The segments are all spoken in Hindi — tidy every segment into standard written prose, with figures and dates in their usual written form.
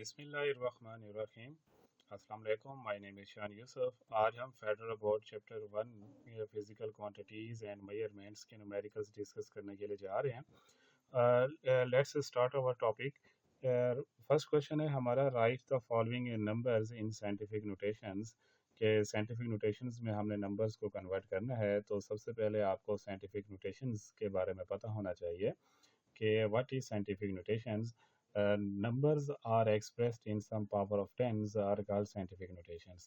बिस्मिल्लाहिर्रहमानिर्रहीम। अस्सलाम वालेकुम। माय नेम इज़ शान यूसुफ। आज हम federal board chapter 1 physical quantities and measurements के न्यूमेरिकल्स डिस्कस करने के लिए जा रहे हैं। Let's start our topic. First question है हमारा, write the following numbers in scientific notations. के साइंटिफिक नोटेशंस में हमने नंबर्स को कन्वर्ट करना है, तो सबसे पहले आपको साइंटिफिक नोटेशंस के बारे में पता होना चाहिए कि what is scientific notations. Numbers are expressed in some power of tens are called scientific notations.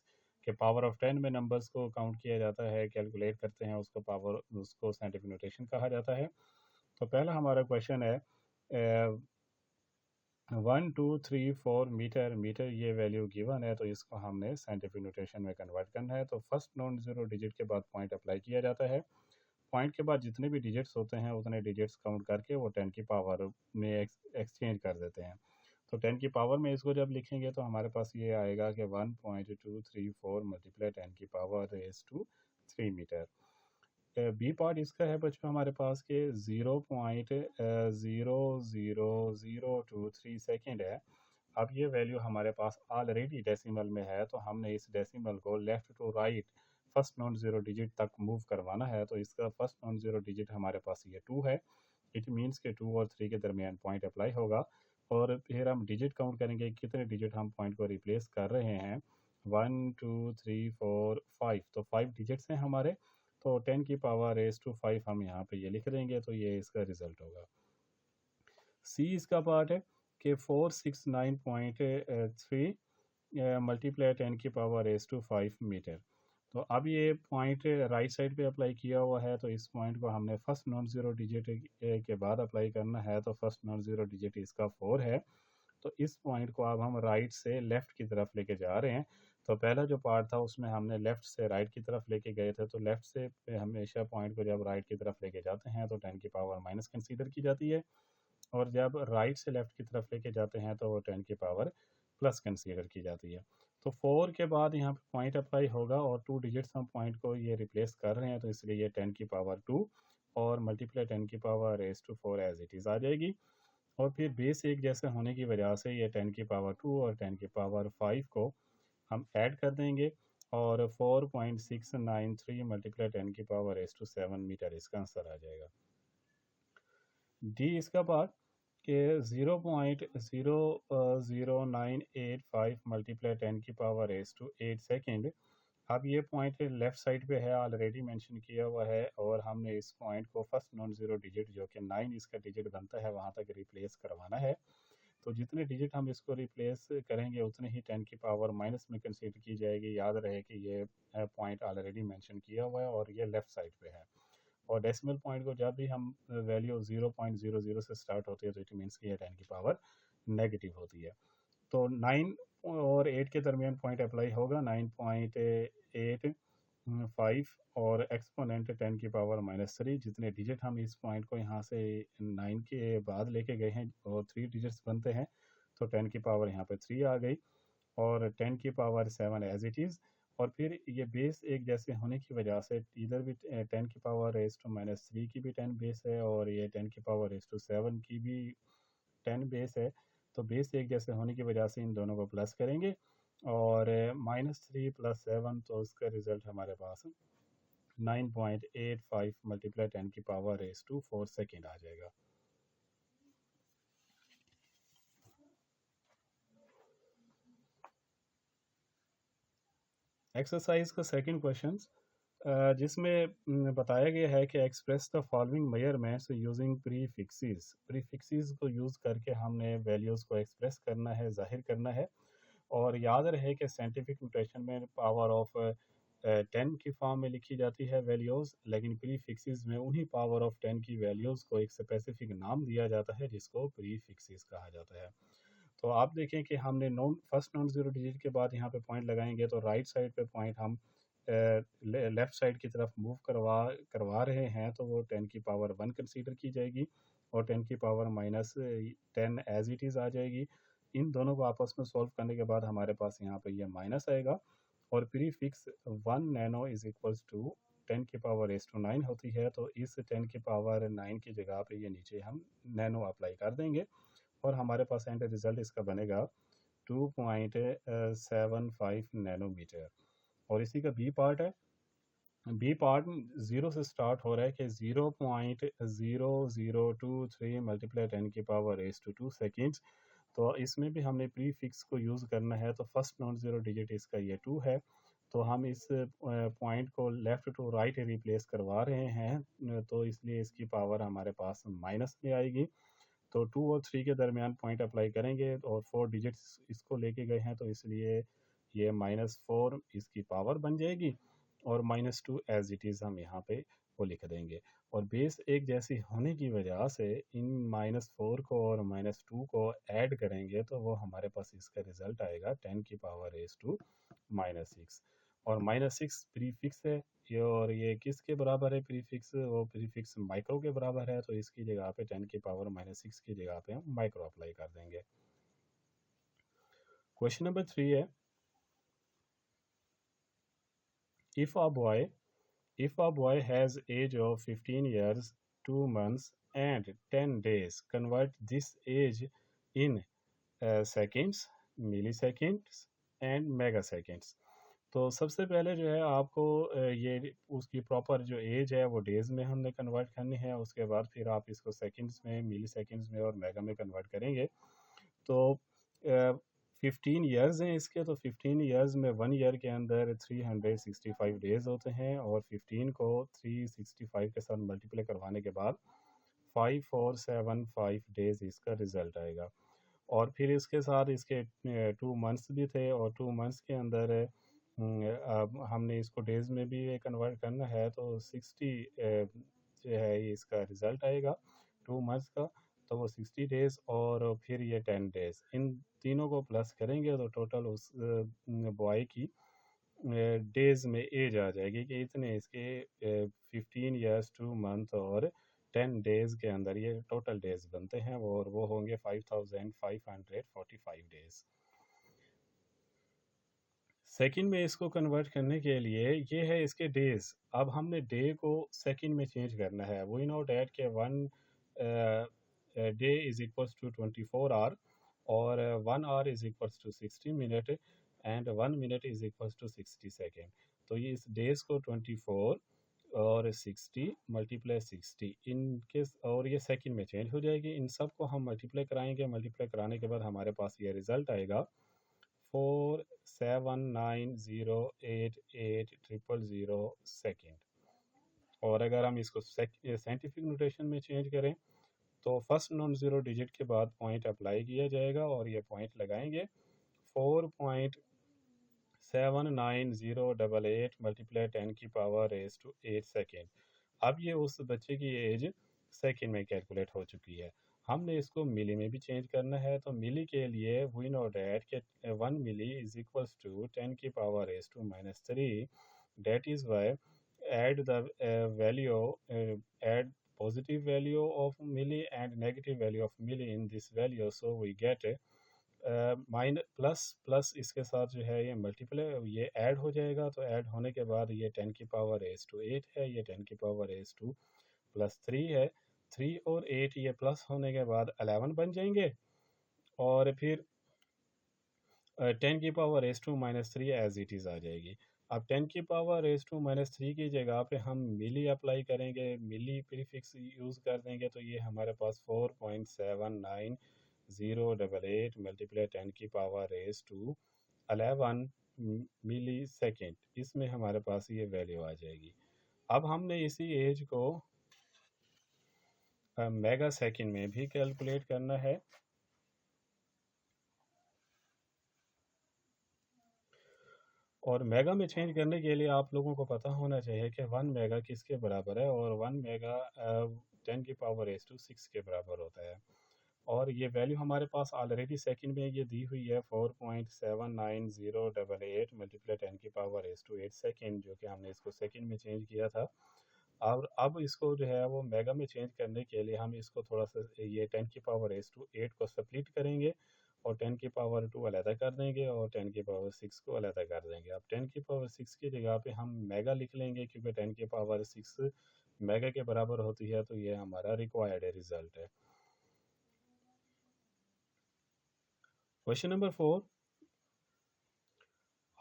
कि पावर ऑफ 10 में नंबर्स को काउंट किया जाता है, कैलकुलेट करते हैं उसको साइंटिफिक नोटेशन कहा जाता है. तो पहला हमारा क्वेश्चन है 1 2 3 4 मीटर ये वैल्यू गिवन है, तो इसको हमने साइंटिफिक नोटेशन में कन्वर्ट करना है. तो फर्स्ट नॉन जीरो डिजिट के बाद पॉइंट अप्लाई किया जाता है. पॉइंट के बाद जितने भी डिजिट्स होते हैं उतने डिजिट्स काउंट करके वो 10 की पावर में एक्सचेंज कर देते हैं. तो 10 की पावर में इसको जब लिखेंगे तो हमारे पास ये आएगा कि 1.234 मल्टीप्लाई 10 की power raise to 3 metre. B part इसका है बच्चों हमारे पास के 0.00023 सेकेंड है. अब ये वैल्यू हमारे पास ऑलरेडी डेसिमल में है, तो हमने इस डेसिमल को left to right first non zero digit तक मूव करवाना है. तो इसका फर्स्ट नॉन जीरो डिजिट हमारे पास ये 2 है. इट मीन्स के 2 और 3 के दरमियान पॉइंट अप्लाई होगा, और फिर हम डिजिट काउंट करेंगे कितने डिजिट हम पॉइंट को रिप्लेस कर रहे हैं. 1 2 3 4 5, तो 5 डिजिट्स हैं हमारे. तो 10 की पावर रेज टू 5 हम यहाँ पे ये लिख देंगे, तो ये इसका रिजल्ट होगा. सी इसका पार्ट है कि 469.3 मल्टीप्लाई 10 की पावर रेज टू 5 मीटर. तो अब ये पॉइंट राइट साइड पे अप्लाई किया हुआ है, तो इस पॉइंट को हमने फर्स्ट नॉन ज़ीरो डिजिट के बाद अप्लाई करना है. तो फर्स्ट नॉन ज़ीरो डिजिट इसका 4 है. तो इस पॉइंट को अब हम राइट से लेफ़्ट की तरफ लेके जा रहे हैं. तो पहला जो पार्ट था उसमें हमने लेफ़्ट से राइट की तरफ लेके गए थे, तो लेफ़्ट से हमेशा पॉइंट को जब राइट की तरफ लेके जाते हैं तो 10 की पावर माइनस कंसीडर की जाती है, और जब राइट से लेफ़्ट की तरफ लेके जाते हैं तो वो 10 की पावर प्लस कंसीडर की जाती है. तो 4 के बाद यहाँ पे पॉइंट अप्लाई होगा, और 2 डिजिट्स हम पॉइंट को ये रिप्लेस कर रहे हैं, तो इसलिए ये 10 की पावर 2 और मल्टीप्लाई 10 की power raise to 4 as it is आ जाएगी. और फिर बेस एक जैसे होने की वजह से ये 10 की पावर 2 और 10 की पावर 5 को हम ऐड कर देंगे, और 4.693 मल्टीप्लाई 10 की पावर रेज टू 7 मीटर इसका आंसर आ जाएगा. डी इसका पार्ट के 0.00985 मल्टीप्लाई 10 की पावर रेज टू 8 सेकेंड. अब ये पॉइंट लेफ़्ट साइड पे है, ऑलरेडी मेंशन किया हुआ है, और हमने इस पॉइंट को फर्स्ट नॉन ज़ीरो डिजिट जो कि 9 इसका डिजिट बनता है वहाँ तक रिप्लेस करवाना है. तो जितने डिजिट हम इसको रिप्लेस करेंगे उतने ही 10 की पावर माइनस में कंसीडर की जाएगी. याद रहे कि ये पॉइंट ऑलरेडी मेंशन किया हुआ है और ये लेफ़्ट साइड पे है. और डेसिमल पॉइंट को जब भी हम वैल्यू 0.00 से स्टार्ट होती है तो इट मीन्स कि ये 10 की पावर नेगेटिव होती है. तो 9 और 8 के दरमियान पॉइंट अप्लाई होगा. 9.85 और एक्सपोनेंट 10 की पावर -3. जितने डिजिट हम इस पॉइंट को यहाँ से 9 के बाद लेके गए हैं और 3 डिजिट्स बनते हैं, तो 10 की पावर यहाँ पे 3 आ गई, और 10 की पावर 7 एज इट इज़. और फिर ये बेस एक जैसे होने की वजह से इधर भी 10 की पावर रेज टू -3 की भी 10 बेस है, और ये 10 की पावर रेज टू 7 की भी 10 बेस है. तो बेस एक जैसे होने की वजह से इन दोनों को प्लस करेंगे, और -3 + 7, तो उसका रिजल्ट हमारे पास 9.85 मल्टीप्लाई 10 की पावर रेज टू 4 सेकेंड आ जाएगा. एक्सरसाइज का सेकंड क्वेश्चन, जिसमें बताया गया है कि express the following measurements using prefixes को यूज़ करके हमने वैल्यूज़ को एक्सप्रेस करना है, जाहिर करना है. और याद रहे कि साइंटिफिक नोटेशन में पावर ऑफ 10 की फॉर्म में लिखी जाती है वैल्यूज़, लेकिन प्रीफिक्सेस में उन्हीं पावर ऑफ 10 की वैल्यूज़ को एक स्पेसिफिक नाम दिया जाता है जिसको प्रीफिक्सेस कहा जाता है. तो आप देखें कि हमने फर्स्ट नॉन ज़ीरो डिजिट के बाद यहाँ पे पॉइंट लगाएंगे, तो राइट साइड पे पॉइंट हम लेफ़्ट साइड की तरफ मूव करवा रहे हैं, तो वो 10 की पावर 1 कंसीडर की जाएगी, और 10 की पावर -10 एज इट इज़ आ जाएगी. इन दोनों को आपस में सॉल्व करने के बाद हमारे पास यहाँ पे ये माइनस आएगा, और prefix 1 nano is equals to 10 की पावर रेज़ टू 9 होती है. तो इस 10 की पावर 9 की जगह पे ये नीचे हम नैनो अप्लाई कर देंगे, और हमारे पास एंड रिज़ल्ट इसका बनेगा 2.75 नैनोमीटर। और इसी का बी पार्ट है, बी पार्ट ज़ीरो से स्टार्ट हो रहा है कि 0.0023 मल्टीप्लाई 10⁻⁻² सेकेंड्स। तो इसमें भी हमने प्री फिक्स को यूज़ करना है, तो फर्स्ट नॉन ज़ीरो डिजिट इसका ये 2 है। तो हम इस पॉइंट को लेफ़्ट टू राइट रिप्लेस करवा रहे हैं, तो इसलिए इसकी पावर हमारे पास माइनस में आएगी। तो 2 और 3 के दरमियान पॉइंट अप्लाई करेंगे और 4 डिजिट्स इसको लेके गए हैं, तो इसलिए ये -4 इसकी पावर बन जाएगी और -2 एज इट इज़ हम यहाँ पे वो लिख देंगे। और बेस एक जैसी होने की वजह से इन -4 को और -2 को ऐड करेंगे तो वो हमारे पास इसका रिजल्ट आएगा 10⁻⁻6। और -6 प्रीफिक्स है ये, और ये किसके बराबर है प्रीफिक्स, वो प्रीफिक्स माइक्रो के बराबर है, तो इसकी जगह पे 10⁻⁻6 की जगह पे हम माइक्रो अप्लाई कर देंगे। क्वेश्चन नंबर 3 है, if a boy has age of 15 years 2 months and 10 days, convert this age in seconds, milliseconds and megaseconds। तो सबसे पहले जो है आपको ये उसकी प्रॉपर जो एज है वो डेज़ में हमने कन्वर्ट करनी है, उसके बाद फिर आप इसको सेकंड्स में, मिली सेकंड्स में और मेगा में कन्वर्ट करेंगे। तो 15 ईयर्स हैं इसके, तो 15 ईयर्स में 1 ईयर के अंदर 365 डेज़ होते हैं, और 15 को 365 के साथ मल्टीप्लाई करवाने के बाद 5475 डेज़ इसका रिज़ल्ट आएगा। और फिर इसके साथ इसके 2 मंथ्स भी थे, और 2 मंथ्स के अंदर अब हमने इसको डेज़ में भी कन्वर्ट करना है, तो 60 जो है इसका रिज़ल्ट आएगा 2 मंथ्स का, तो वो 60 डेज़ और फिर ये 10 डेज़, इन तीनों को प्लस करेंगे तो टोटल उस बॉय की डेज़ में एज आ जाएगी कि इतने इसके 15 ईयर्स 2 मंथ और 10 डेज़ के अंदर ये टोटल डेज़ बनते हैं, और वो होंगे 5545 डेज़। सेकंड में इसको कन्वर्ट करने के लिए ये है इसके डेज़। अब हमने डे को सेकंड में चेंज करना है। वी नो डैट के 1 day is equals to 24 hour, और 1 hour is equals to 60 minute and 1 minute is equals to 60 second. तो ये इस डेज़ को 24 और 60 मल्टीप्लाई 60 इनके, और ये सेकंड में चेंज हो जाएगी। इन सब को हम मल्टीप्लाई कराएंगे, मल्टीप्लाई कराने के बाद हमारे पास ये रिज़ल्ट आएगा 479088000 सेकेंड। और अगर हम इसको साइंटिफिक नोटेशन में चेंज करें तो फर्स्ट नॉन ज़ीरो डिजिट के बाद पॉइंट अप्लाई किया जाएगा, और ये पॉइंट लगाएंगे 4.79088 मल्टीप्लाई 10⁻⁸ सेकेंड। अब ये उस बच्चे की एज सेकेंड में कैलकुलेट हो चुकी है। हमने इसको मिली में भी चेंज करना है, तो मिली के लिए वी नो डैट के 1 milli is equals to 10⁻⁻³ that is y add the value, add positive value of milli and negative value of milli in this value, so we get mine plus plus इसके साथ जो है ये मल्टीप्लाई ये ऐड हो जाएगा, तो ऐड होने के बाद ये 10⁻⁸ है, ये 10⁻⁻3 है, 3 और 8 ये प्लस होने के बाद 11 बन जाएंगे, और फिर 10⁻⁻³ एज इट इज़ आ जाएगी। अब 10⁻⁻³ की जगह पे हम मिली अप्लाई करेंगे, मिली प्रीफिक्स यूज़ कर देंगे, तो ये हमारे पास 4.79088 मल्टीप्लाई 10⁻⁻11 मिली सेकेंड, इसमें हमारे पास ये वैल्यू आ जाएगी। अब हमने इसी एज को मेगा सेकेंड में भी कैलकुलेट करना है, और मेगा में चेंज करने के लिए आप लोगों को पता होना चाहिए कि 1 मेगा किसके बराबर है, और 1 मेगा 10⁻⁶ के बराबर होता है। और ये वैल्यू हमारे पास ऑलरेडी सेकंड में ये दी हुई है 4.79088 मल्टीप्लाई 10⁻⁸ सेकेंड, जो कि हमने इसको सेकंड में चेंज किया था। और अब इसको जो है वो मेगा में चेंज करने के लिए हम इसको थोड़ा सा ये 10⁻⁸ को स्प्लिट करेंगे, और 10⁻² अलहदा कर देंगे, और 10⁻⁶ को अलहदा कर देंगे। अब 10⁻⁶ की जगह पे हम मेगा लिख लेंगे, क्योंकि 10⁻⁶ मेगा के बराबर होती है, तो ये हमारा रिक्वायर्ड रिजल्ट है। Question number 4,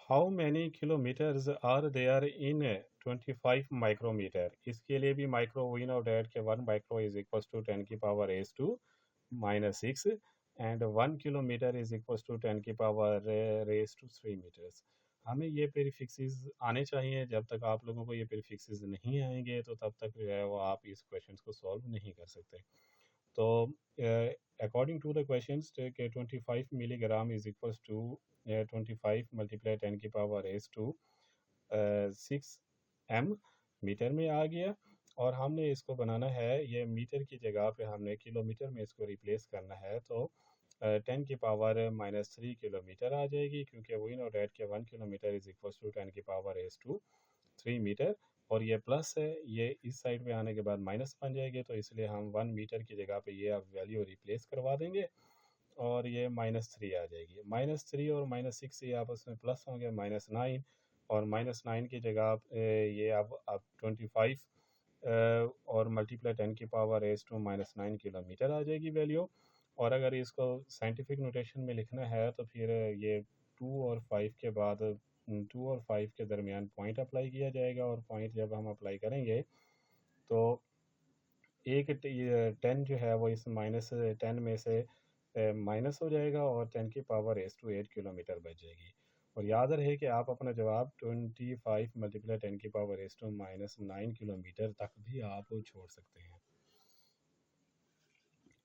how many kilometres are there in 25 micrometre. इसके लिए भी माइक्रो वी नो डैट के 1 माइक्रो इज इक्वल टू 10 की power raise to minus 6 and 1 kilometre is equal to 10 की पावर रेस टू 3 मीटर्स। हमें ये प्रीफिक्सेस आने चाहिए। जब तक आप लोगों को ये प्रीफिक्सेस नहीं आएंगे तो तब तक जो है वो आप इस क्वेश्चन को सॉल्व नहीं कर सकते। तो अकॉर्डिंग टू द क्वेश्चंस के 25 milligram is equals to 25 multiply 10 की power raise to 6 m metre में आ गया। और हमने इसको बनाना है, ये मीटर की जगह पे हमने किलोमीटर में इसको रिप्लेस करना है। तो 10 की पावर माइनस 3 किलोमीटर आ जाएगी, क्योंकि वी नो डैट के 1 किलोमीटर इज इक्वल टू 10 की पावर एस टू 3 मीटर। और ये प्लस है, ये इस साइड पे आने के बाद माइनस बन जाएगी, तो इसलिए हम 1 मीटर की जगह पे ये अब वैल्यू रिप्लेस करवा देंगे और ये -3 आ जाएगी। -3 और -6 ये आपस में प्लस होंगे, -9। और -9 की जगह ये अब 25 और मल्टीप्लाई 10 की पावर एस टू -9 किलोमीटर आ जाएगी वैल्यू। और अगर इसको साइंटिफिक नोटेशन में लिखना है तो फिर ये 2 और 5 के बाद 2 और 5 के दरमियान पॉइंट अप्लाई किया जाएगा। और पॉइंट जब हम अप्लाई करेंगे तो एक 10 जो है वो इस -10 में से माइनस हो जाएगा और 10 की पावर एस टू 8 किलोमीटर बच जाएगी। और याद रहे कि आप अपना जवाब 25 मल्टीप्लाई 10 की पावर एस टू -9 किलोमीटर तक भी आप छोड़ सकते हैं।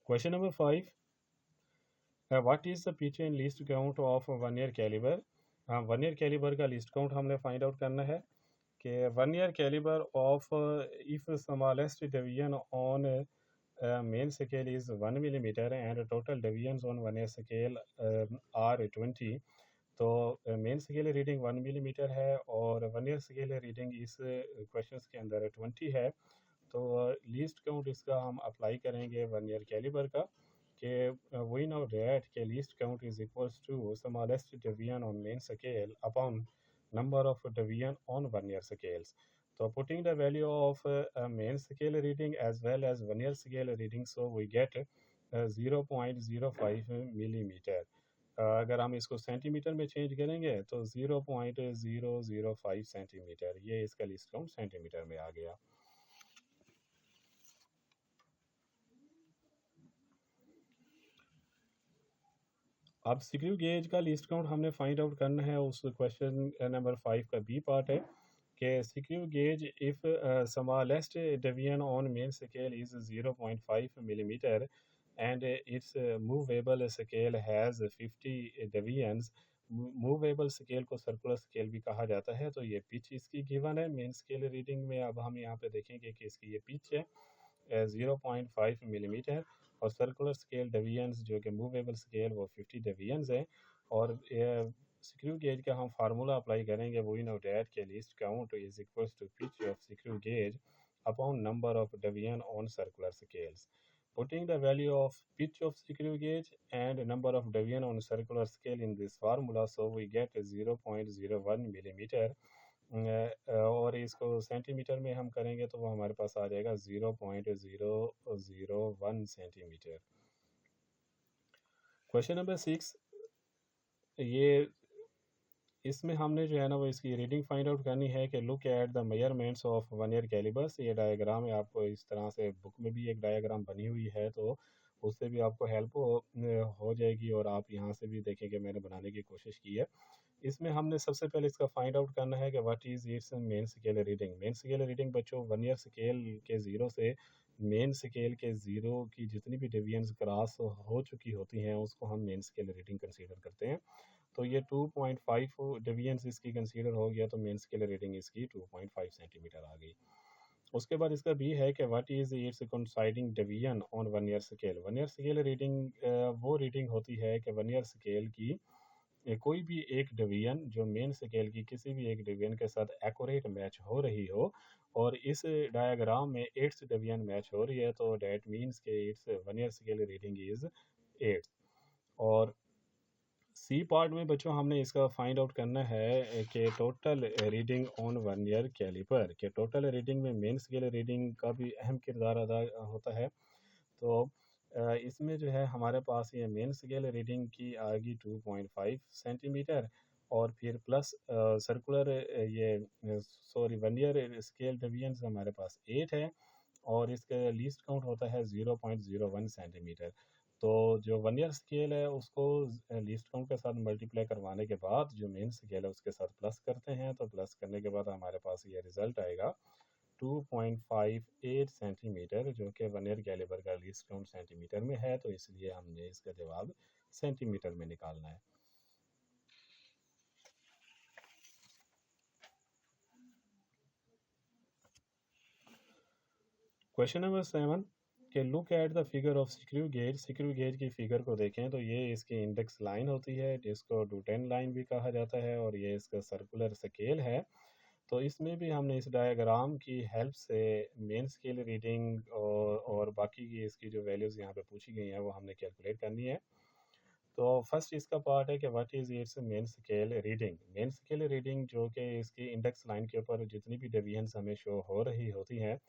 Question number 5, what is the pitch and least count of vernier caliper. Vernier caliper का लीस्ट काउंट हमने फाइंड आउट करना है कि vernier caliper of if smallest division on main scale is 1 millimeter and total deviations on one year scale are 20। तो मेन स्केल रीडिंग 1 मिलीमीटर है और वन ईयर स्केल रीडिंग इस क्वेश्चंस के अंदर 20 है। तो लीस्ट काउंट इसका हम अप्लाई करेंगे वन ईयर कैलिबर का कि वी नो दैट के least count is equals to smallest division on main scale upon number of deviation on one year scales। So putting the value of main scale reading as well as one year scale reading, so we get 0.05 millimetre. अगर हम इसको सेंटीमीटर में चेंज करेंगे तो 0.005 सेंटीमीटर, ये इसका लिस्ट काउंट सेंटीमीटर में आ गया। अब स्क्रू गेज का लिस्ट काउंट हमने फाइंड आउट करना है। उस क्वेश्चन नंबर 5 का बी पार्ट है कि screw gauge if smallest division on main scale is 0.5 millimetre and it's movable scale has 50 divisions. Movable scale को सर्कुलर स्केल भी कहा जाता है। तो ये पिच इसकी गिवन है मेन स्केल रीडिंग में। अब हम यहाँ पे देखेंगे कि इसकी ये पिच है 0.5 मिलीमीटर और सर्कुलर स्केल डिवीजन्स जो कि मूवेबल स्केल वो 50 डिवीजन्स है। और स्क्रू गेज का हम फार्मूला अप्लाई करेंगे, वी नो डैट के least count is equals to pitch of screw gauge upon number of division on circular scales. Putting the value of pitch of screw gauge and number of division on circular scale in this formula, so we get 0.01 millimeter। और इसको सेंटीमीटर में हम करेंगे तो वो हमारे पास आ जाएगा 0.001 सेंटीमीटर। क्वेश्चन नंबर 6, ये इसमें हमने जो है ना वो इसकी रीडिंग फाइंड आउट करनी है कि look at the measurements of one year calibres. ये डायग्राम है, आपको इस तरह से बुक में भी एक डायग्राम बनी हुई है तो उससे भी आपको हेल्प हो जाएगी और आप यहाँ से भी देखेंगे मैंने बनाने की कोशिश की है। इसमें हमने सबसे पहले इसका फाइंड आउट करना है कि what is it's main scale reading. Main scale reading बच्चों वन ईयर स्केल के ज़ीरो से मेन स्केल के ज़ीरो की जितनी भी डिवीजन्स क्रॉस हो चुकी होती हैं उसको हम मेन स्केल रीडिंग कंसीडर करते हैं। तो ये 2.5 डिवीजन्स इसकी कंसीडर हो गया तो मेन स्केल रीडिंग इसकी 2.5 सेंटीमीटर आ गई। उसके बाद इसका बी है कि what is it's coinciding division on one year scale. One year scale reading वो रीडिंग होती है कि वन ईयर स्केल की कोई भी एक डिवीजन जो मेन स्केल की किसी भी एक डिवीजन के साथ एक्यूरेट मैच हो रही हो और इस डायग्राम में 8th डिवीजन मैच हो रही है तो डैट मीन्स के it's one year scale reading is 8। और सी पार्ट में बच्चों हमने इसका फाइंड आउट करना है कि total reading on vernier caliper के टोटल रीडिंग में मेन स्केल रीडिंग का भी अहम किरदार अदा होता है। तो इसमें जो है हमारे पास ये मेन स्केल रीडिंग की आएगी 2.5 सेंटीमीटर और फिर प्लस सर्कुलर ये सॉरी वर्नियर स्केल डेविएंस हमारे पास 8 है, और इसका लीस्ट काउंट होता है 0.01 सेंटीमीटर। तो जो वर्नियर स्केल है उसको लीस्ट काउंट के साथ मल्टीप्लाई करवाने के बाद जो मेन स्केल है उसके साथ प्लस करते हैं, तो प्लस करने के बाद हमारे पास ये रिज़ल्ट आएगा 2.58 सेंटीमीटर, जो कि वर्नियर कैलिपर का लीस्ट काउंट सेंटीमीटर में है, तो इसलिए हमने इसका जवाब सेंटीमीटर में निकालना है। क्वेश्चन नंबर 7 कि look at the figure of screw gauge की फिगर को देखें तो ये इसकी इंडेक्स लाइन होती है जिसको डुटेन लाइन भी कहा जाता है, और ये इसका सर्कुलर स्केल है। तो इसमें भी हमने इस डायग्राम की हेल्प से मेन स्केल रीडिंग और बाकी की इसकी जो वैल्यूज़ यहाँ पे पूछी गई हैं वो हमने कैलकुलेट करनी है। तो फर्स्ट इसका पार्ट है कि what is it's main scale reading जो कि इसकी इंडेक्स लाइन के ऊपर जितनी भी डेविएंस हमें शो हो रही होती हैं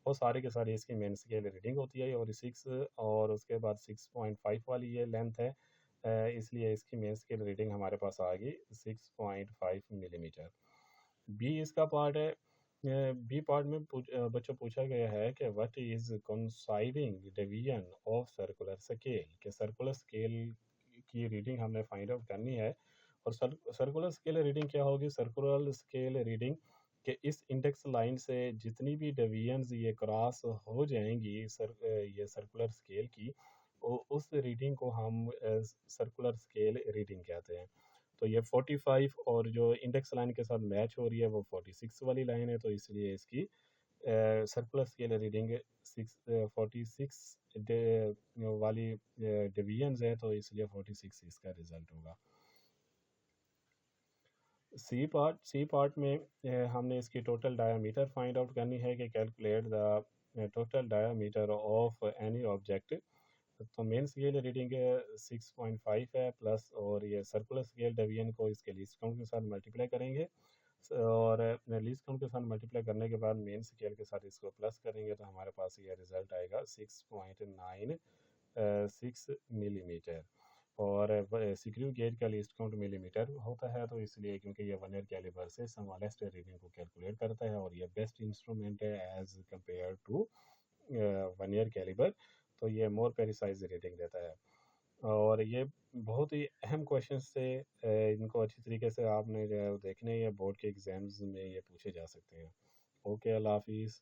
वो सारी के सारी इसकी मेन स्केल रीडिंग होती है, और 6 और उसके बाद 6.5 वाली ये लेंथ है, इसलिए इसकी मेन स्केल रीडिंग हमारे पास आ गई 6.5 मिलीमीटर। बी इसका पार्ट है। बी पार्ट में बच्चों पूछा गया है कि what is coinciding division of circular scale, कि सर्कुलर स्केल की रीडिंग हमने फाइंड आउट करनी है। और सर्कुलर स्केल रीडिंग क्या होगी? सर्कुलर स्केल रीडिंग के इस इंडेक्स लाइन से जितनी भी डिवीजन्स ये क्रॉस हो जाएंगी ये सर्कुलर स्केल की, उस रीडिंग को हम सर्कुलर स्केल रीडिंग कहते हैं। तो ये 45 और जो इंडेक्स लाइन के साथ मैच हो रही है वो 46 वाली लाइन है, तो इसलिए इसकी सर्कुलर स्केल रीडिंग 46 वाली डिवीजन्स है, तो इसलिए 46 इसका रिजल्ट होगा। सी पार्ट में हमने इसकी टोटल डायामीटर फाइंड आउट करनी है कि calculate the total diameter of any object. तो मेन स्केल रीडिंग 6.5 है प्लस, और ये सर्कुलर स्केल डेविएशन को इसके लीस्ट काउंट के साथ मल्टीप्लाई करेंगे, और लीस्ट काउंट के साथ मल्टीप्लाई करने के बाद मेन स्केल के साथ इसको प्लस करेंगे तो हमारे पास ये रिजल्ट आएगा 6.96 मिलीमीटर। और स्क्रू गेज का लीस्ट काउंट मिलीमीटर होता है, तो इसलिए क्योंकि ये वर्नियर कैलिपर से स्मॉलेस्ट रीडिंग को कैलकुलेट करता है और ये बेस्ट इंस्ट्रूमेंट है as compare to vernier caliper, तो ये मोर प्रिसाइज रीडिंग देता है। और ये बहुत ही अहम क्वेश्चन से इनको अच्छी तरीके से आपने जो है वो देखने या बोर्ड के एग्ज़ाम्स में ये पूछे जा सकते हैं। ओके, अल्लाह हाफिज़।